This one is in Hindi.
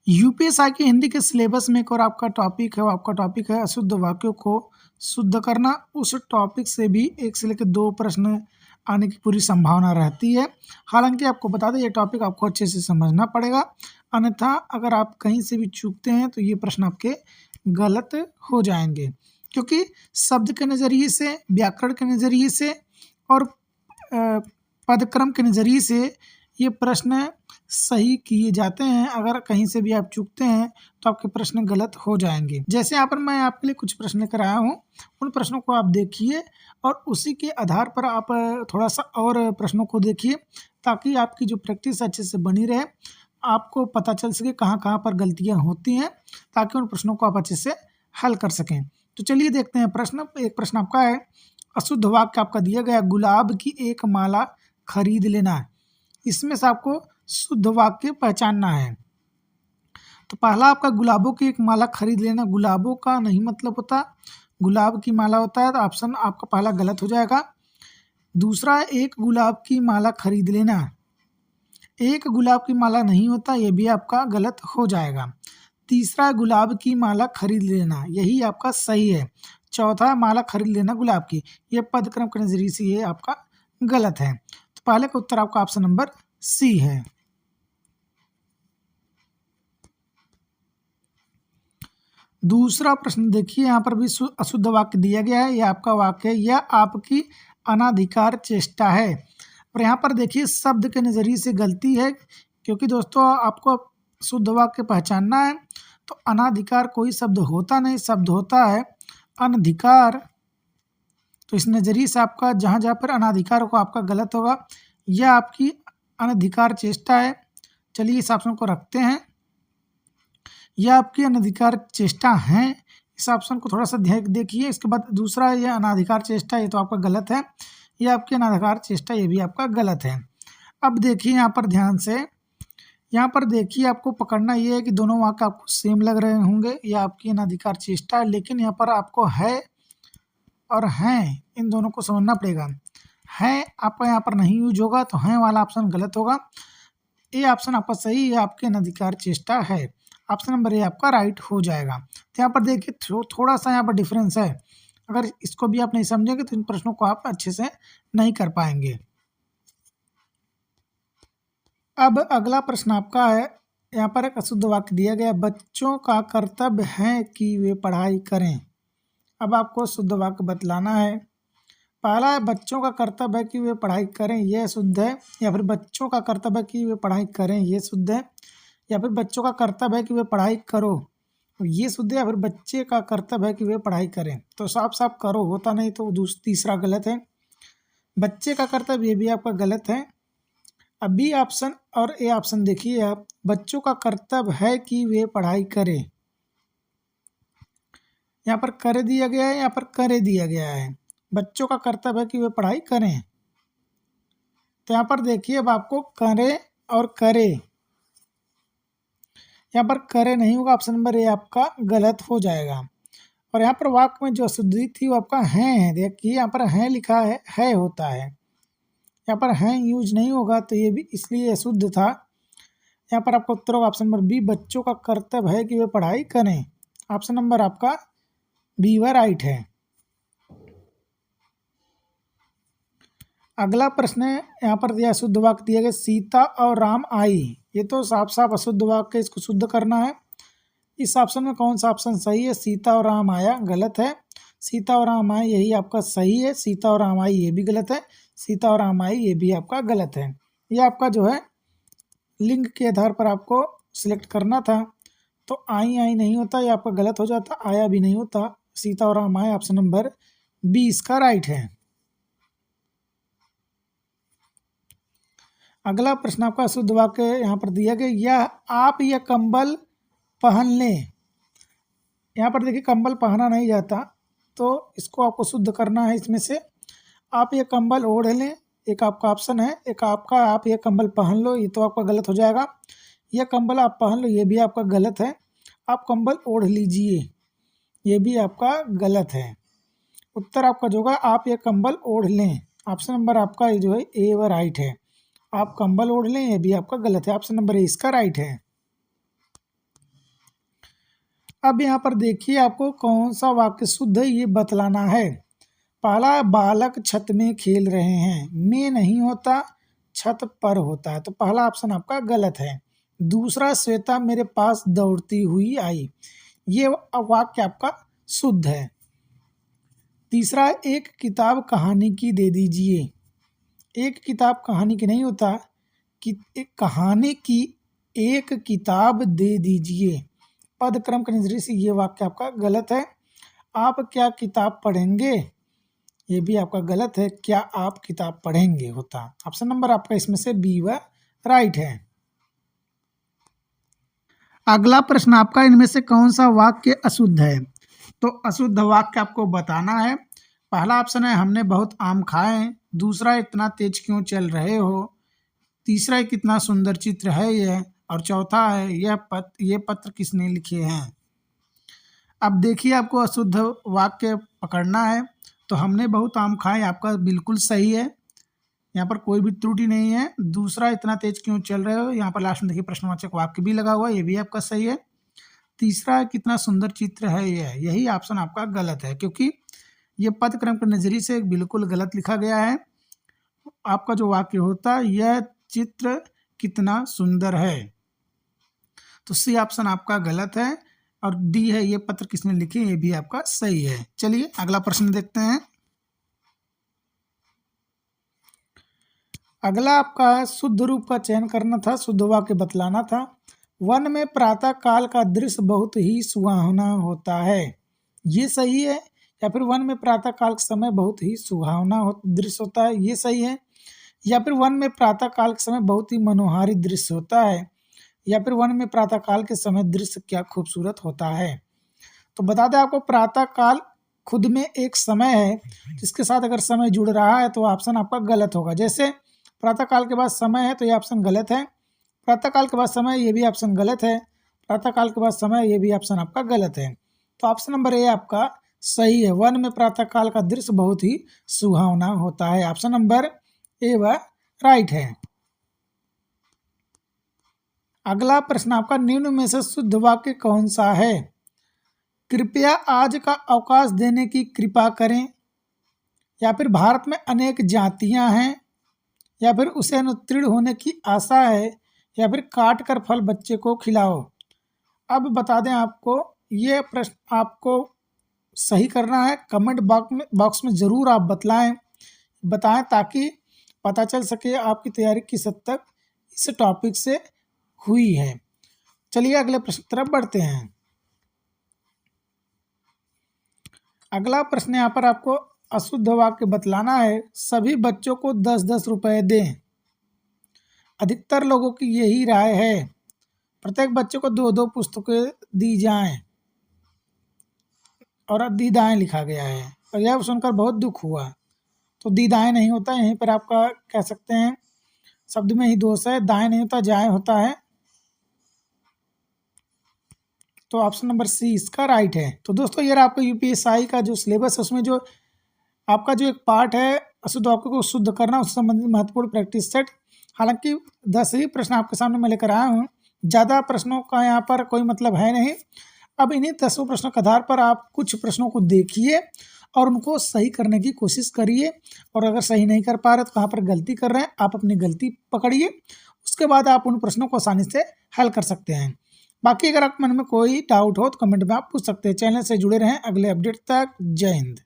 यूपीएससी के हिंदी के सिलेबस में एक और आपका टॉपिक है, वो आपका टॉपिक है अशुद्ध वाक्यों को शुद्ध करना। उस टॉपिक से भी 1 से लेकर 2 प्रश्न आने की पूरी संभावना रहती है। हालांकि आपको बता दें, ये टॉपिक आपको अच्छे से समझना पड़ेगा, अन्यथा अगर आप कहीं से भी चूकते हैं तो ये प्रश्न आपके गलत हो जाएंगे, क्योंकि शब्द के नज़रिए से, व्याकरण के नज़रिए से और पदक्रम के नज़रिए से ये प्रश्न सही किए जाते हैं। अगर कहीं से भी आप चूकते हैं तो आपके प्रश्न गलत हो जाएंगे। जैसे यहाँ पर मैं आपके लिए कुछ प्रश्न लेकर आया हूँ, उन प्रश्नों को आप देखिए और उसी के आधार पर आप थोड़ा सा और प्रश्नों को देखिए, ताकि आपकी जो प्रैक्टिस अच्छे से बनी रहे, आपको पता चल सके कहाँ कहाँ पर गलतियाँ होती हैं, ताकि उन प्रश्नों को आप अच्छे से हल कर सकें। तो चलिए देखते हैं प्रश्न। एक प्रश्न आपका है, अशुद्ध वाक्य आपका दिया गया, गुलाब की एक माला खरीद लेना है। इसमें से आपको शुद्ध वाक्य पहचानना है। तो पहला आपका गुलाबों की एक माला खरीद लेना, गुलाबों का नहीं मतलब होता, गुलाब की माला होता है, तो ऑप्शन आपका पहला गलत हो जाएगा। दूसरा, एक गुलाब की माला खरीद लेना, एक गुलाब की माला नहीं होता, ये भी आपका गलत हो जाएगा। तीसरा, गुलाब की माला खरीद लेना, यही आपका सही है। चौथा, माला खरीद लेना गुलाब की, ये पदक्रम के नजरिए से ये आपका गलत है। तो पहले का उत्तर आपका ऑप्शन नंबर सी है। दूसरा प्रश्न देखिए, यहाँ पर भी अशुद्ध वाक्य दिया गया है। यह आपका वाक्य है, यह आपकी अनाधिकार चेष्टा है। और यहाँ पर देखिए शब्द के नज़रिए से गलती है, क्योंकि दोस्तों आपको शुद्ध वाक्य पहचानना है। तो अनाधिकार कोई शब्द होता नहीं, शब्द होता है अनधिकार। तो इस नज़रिए से आपका जहाँ जहाँ पर अनाधिकार होगा आपका गलत होगा। यह आपकी अनधिकार चेष्टा है। चलिए इस ऑप्शन को रखते हैं, यह आपकी अनधिकार चेष्टा है। इस ऑप्शन को थोड़ा सा ध्यान देखिए। इसके बाद दूसरा, यह अनाधिकार चेष्टा, ये तो आपका गलत है। यह आपकी अनाधिकार चेष्टा, ये भी आपका गलत है। अब देखिए यहाँ पर ध्यान से, यहाँ पर देखिए आपको पकड़ना ये है कि दोनों वाक्य आपको सेम लग रहे होंगे। यह आपकी अनाधिकार चेष्टा है, लेकिन यहाँ पर आपको है और हैं, इन दोनों को समझना पड़ेगा। है आपका यहाँ पर नहीं यूज होगा, तो हैं वाला ऑप्शन गलत होगा। ये ऑप्शन आपका सही है, आपके अनाधिकार चेष्टा है। ऑप्शन नंबर ए आपका राइट हो जाएगा। तो यहाँ पर देखिए थोड़ा सा यहाँ पर डिफरेंस है। अगर इसको भी आप नहीं समझेंगे तो इन प्रश्नों को आप अच्छे से नहीं कर पाएंगे। अब अगला प्रश्न आपका है, यहाँ पर एक अशुद्ध वाक्य दिया गया, बच्चों का कर्तव्य है कि वे पढ़ाई करें। अब आपको शुद्ध वाक्य बतलाना है। पहला है, बच्चों का कर्तव्य है कि वे पढ़ाई करें, यह शुद्ध है। या फिर बच्चों का कर्तव्य है कि वे पढ़ाई करें, ये शुद्ध है। या फिर बच्चों का कर्तव्य है कि वे पढ़ाई करो, ये शुद्ध है। या फिर बच्चे का कर्तव्य है कि वे पढ़ाई करें, तो साफ साफ करो होता नहीं, तो तीसरा गलत है। बच्चे का कर्तव्य, ये भी आपका गलत है। अब बी ऑप्शन और ए ऑप्शन देखिए आप, बच्चों का कर्तव्य है कि वे पढ़ाई करें, यहाँ पर कर दिया गया है, यहाँ पर करे दिया गया है। बच्चों का कर्तव्य है कि वे पढ़ाई करें, तो यहाँ पर देखिए अब आपको करें और करे, यहाँ पर करे नहीं होगा, ऑप्शन नंबर ए आपका गलत हो जाएगा। और यहाँ पर वाक्य में जो अशुद्धि थी वो आपका है। देखिए यहाँ पर है लिखा है होता है, यहाँ पर है यूज नहीं होगा, तो ये भी इसलिए अशुद्ध था। यहाँ पर आपका उत्तर होगा ऑप्शन नंबर बी, बच्चों का कर्तव्य है कि वे पढ़ाई करें। ऑप्शन नंबर आपका बी व राइट है। अगला प्रश्न है, यहाँ पर दिया शुद्ध वाक्य दिया गया, सीता और राम आई। ये तो साफ साफ अशुद्ध वाक्य, इसको शुद्ध करना है। इस ऑप्शन में कौन सा ऑप्शन सही है? सीता और राम आया गलत है, सीता और राम आए यही आपका सही है। सीता और राम आई ये भी गलत है, सीता और राम आई ये भी आपका गलत है। ये आपका जो है लिंग के आधार पर आपको सिलेक्ट करना था, तो आई आई नहीं होता, ये आपका गलत हो जाता। आया भी नहीं होता, सीता और राम आए, ऑप्शन नंबर बी इसका राइट है। अगला प्रश्न आपका शुद्ध वाक्य यहाँ पर दिया गया, यह आप यह कंबल पहन लें। यहाँ पर देखिए कंबल पहना नहीं जाता, तो इसको आपको शुद्ध करना है। इसमें से आप ये कंबल ओढ़ लें, एक आपका ऑप्शन है, एक आपका आप ये कंबल पहन लो, ये तो आपका गलत हो जाएगा। यह कंबल आप पहन लो, ये भी आपका गलत है। आप कंबल ओढ़ लीजिए, ये भी आपका गलत है। उत्तर आपका जो होगा आप ये कंबल ओढ़ लें, ऑप्शन नंबर आपका ये जो है ए व राइट है। आप कंबल ओढ़ लें, ये भी आपका गलत है, ऑप्शन नंबर ए इसका राइट है। अब यहाँ पर देखिए आपको कौन सा वाक्य शुद्ध है ये बतलाना है। पहला, बालक छत में खेल रहे हैं, में नहीं होता, छत पर होता है, तो पहला ऑप्शन आपका गलत है। दूसरा, श्वेता मेरे पास दौड़ती हुई आई, ये वाक्य आपका शुद्ध है। तीसरा, एक किताब कहानी की दे दीजिए, एक किताब कहानी की नहीं होता कि एक कहानी की एक किताब दे दीजिए, पद क्रम के नजरिए से ये वाक्य आपका गलत है। आप क्या किताब पढ़ेंगे, ये भी आपका गलत है, क्या आप किताब पढ़ेंगे होता। ऑप्शन नंबर आपका इसमें से बी व राइट है। अगला प्रश्न आपका, इनमें से कौन सा वाक्य अशुद्ध है, तो अशुद्ध वाक्य आपको बताना है। पहला ऑप्शन है हमने बहुत आम खाए, दूसरा इतना तेज क्यों चल रहे हो, तीसरा कितना सुंदर चित्र है यह, और चौथा है ये पत्र किसने लिखे हैं। अब देखिए आपको अशुद्ध वाक्य पकड़ना है। तो हमने बहुत आम खाए आपका बिल्कुल सही है, यहाँ पर कोई भी त्रुटि नहीं है। दूसरा, इतना तेज क्यों चल रहे हो, यहाँ पर लास्ट में देखिए प्रश्नवाचक वाक्य भी लगा हुआ है, ये भी आपका सही है। तीसरा, कितना सुंदर चित्र है यह, यही ऑप्शन आपका गलत है, क्योंकि ये पद क्रम के नजरिए से बिल्कुल गलत लिखा गया है। आपका जो वाक्य होता, यह चित्र कितना सुंदर है, तो सी ऑप्शन आपका गलत है। और डी है ये पत्र किसने लिखे, ये भी आपका सही है। चलिए अगला प्रश्न देखते हैं। अगला आपका शुद्ध रूप का चयन करना था, शुद्ध वाक्य बतलाना था। वन में प्रातः काल का दृश्य बहुत ही सुहावना होता है, ये सही है। या फिर वन में प्रातः काल के समय बहुत ही सुहावना दृश्य होता है, ये सही है। या फिर वन में प्रातः काल के समय बहुत ही मनोहारी दृश्य होता है, या फिर वन में प्रातः काल के समय दृश्य क्या खूबसूरत होता है। तो बता दें आपको, प्रातः काल खुद में एक समय है, जिसके साथ अगर समय जुड़ रहा है तो ऑप्शन आपका गलत होगा। जैसे प्रातः काल के बाद समय है तो ये ऑप्शन गलत है, प्रातः काल के बाद समय ये भी ऑप्शन गलत है, प्रातः काल के बाद समय ये भी ऑप्शन आपका गलत है। तो ऑप्शन नंबर ए आपका सही है, वन में प्रातः काल का दृश्य बहुत ही सुहावना होता है। ऑप्शन नंबर ए व राइट है। अगला प्रश्न आपका, निम्न में से शुद्ध वाक्य कौन सा है। कृपया आज का अवकाश देने की कृपा करें, या फिर भारत में अनेक जातियां हैं, या फिर उसे अनुत्तीर्ण होने की आशा है, या फिर काट कर फल बच्चे को खिलाओ। अब बता दें आपको, ये प्रश्न आपको सही करना है। कमेंट बॉक्स में ज़रूर आप बताएं ताकि पता चल सके आपकी तैयारी किस हद तक इस टॉपिक से हुई है। चलिए अगले प्रश्न तरफ बढ़ते हैं। अगला प्रश्न यहाँ पर आपको अशुद्ध वाक्य बतलाना है। सभी बच्चों को 10-10 रुपए दें, अधिकतर लोगों की यही राय है। प्रत्येक बच्चे को 2-2 पुस्तकें दी जाएं, और दीदाएं लिखा गया है, और यह सुनकर बहुत दुख हुआ। तो दीदाएं नहीं होता, यहीं पर आपका कह सकते हैं शब्द में ही दोष है, दाएं नहीं होता जाएं होता है। तो ऑप्शन नंबर सी इसका राइट है। तो दोस्तों ये आपका यूपीएससी का जो सिलेबस है, उसमें जो आपका जो एक पार्ट है अशुद्ध वाक्य को शुद्ध करना, उससे संबंधित महत्वपूर्ण प्रैक्टिस सेट। हालांकि 10 ही प्रश्न आपके सामने मैं लेकर आया हूँ, ज़्यादा प्रश्नों का यहाँ पर कोई मतलब है नहीं। अब इन्हीं 10 प्रश्नों के आधार पर आप कुछ प्रश्नों को देखिए और उनको सही करने की कोशिश करिए, और अगर सही नहीं कर पा रहे तो कहाँ पर गलती कर रहे हैं आप अपनी गलती पकड़िए, उसके बाद आप उन प्रश्नों को आसानी से हल कर सकते हैं। बाकी अगर आपके मन में कोई डाउट हो तो कमेंट में आप पूछ सकते हैं। चैनल से जुड़े रहें अगले अपडेट तक। जय हिंद।